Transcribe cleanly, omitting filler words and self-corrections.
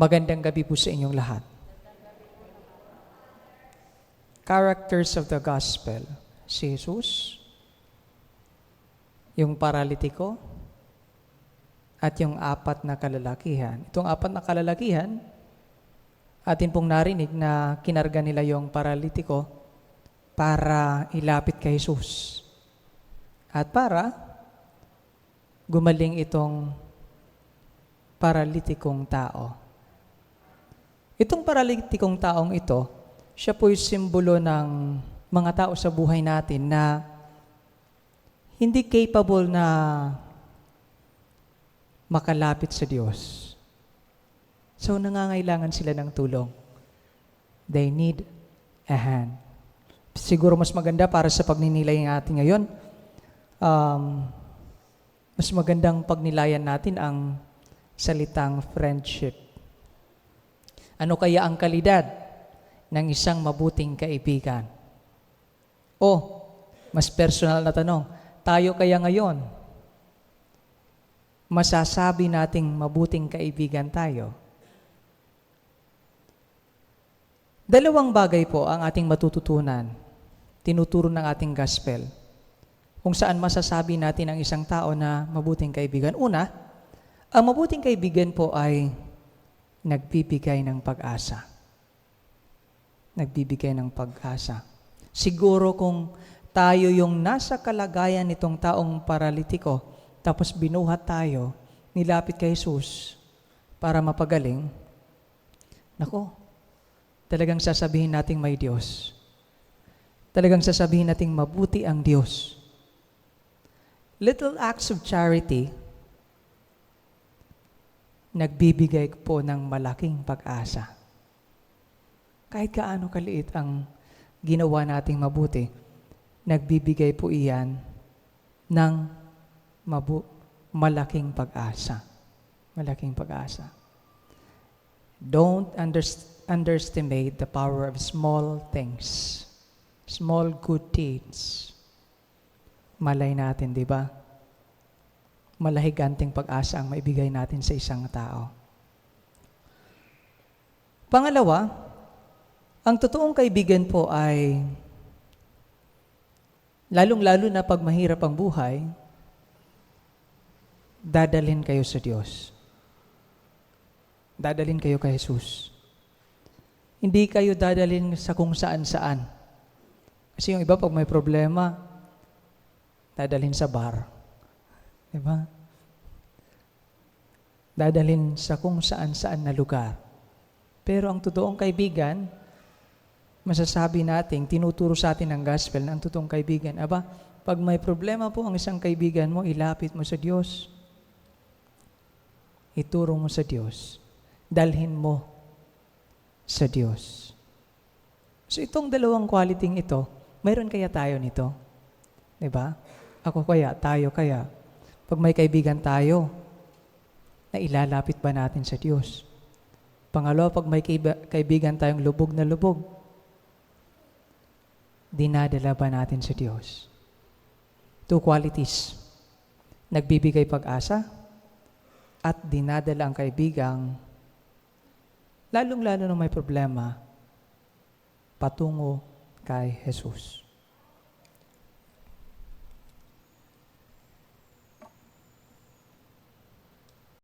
Magandang gabi po sa inyong lahat. Characters of the Gospel. Si Jesus, yung paralitiko, at yung apat na kalalakihan. Itong apat na kalalakihan, atin pong narinig na kinarga nila yung paralitiko para ilapit kay Jesus. At para gumaling itong paralitikong tao. Itong paralitikong taong ito, siya po'y simbolo ng mga tao sa buhay natin na hindi capable na makalapit sa Diyos. So, nangangailangan sila ng tulong. They need a hand. Siguro mas maganda para sa pagninilay natin ngayon, mas magandang pagnilayan natin ang salitang friendship. Ano kaya ang kalidad ng isang mabuting kaibigan? O, mas personal na tanong, tayo kaya ngayon, masasabi nating mabuting kaibigan tayo? Dalawang bagay po ang ating matututunan, tinuturo ng ating gospel, kung saan masasabi natin ang isang tao na mabuting kaibigan. Una, ang mabuting kaibigan po ay nagbibigay ng pag-asa. Nagbibigay ng pag-asa. Siguro kung tayo yung nasa kalagayan nitong taong paralitiko, tapos binuhat tayo, nilapit kay Jesus para mapagaling, nako, talagang sasabihin nating may Diyos. Talagang sasabihin nating mabuti ang Diyos. Little acts of charity, nagbibigay po ng malaking pag-asa. Kahit gaano kaliit ang ginawa nating mabuti, nagbibigay po iyan ng malaking pag-asa. Malaking pag-asa. Don't underestimate the power of small things. Small good deeds. Malay natin, di ba? Malahiganting pag-asa ang maibigay natin sa isang tao. Pangalawa, ang totoong kaibigan po ay, lalong-lalo na pag mahirap ang buhay, dadalhin kayo sa Diyos. Dadalhin kayo kay Jesus. Hindi kayo dadalhin sa kung saan-saan. Kasi yung iba pag may problema, dadalhin sa bar. Diba? Dadalhin sa kung saan-saan na lugar. Pero ang totoong kaibigan, masasabi natin, tinuturo sa atin ng gospel na ang totoong kaibigan, pag may problema po ang isang kaibigan mo, ilapit mo sa Diyos. Ituro mo sa Diyos. Dalhin mo sa Diyos. So itong dalawang quality ito, mayroon kaya tayo nito? Diba? Ako kaya, tayo kaya. Pag may kaibigan tayo, na ilalapit ba natin sa Diyos? Pangalawa, pag may kaibigan tayong lubog na lubog, dinadala ba natin sa Diyos? Two qualities. Nagbibigay pag-asa at dinadala ang kaibigang lalong-lalo na may problema patungo kay Jesus.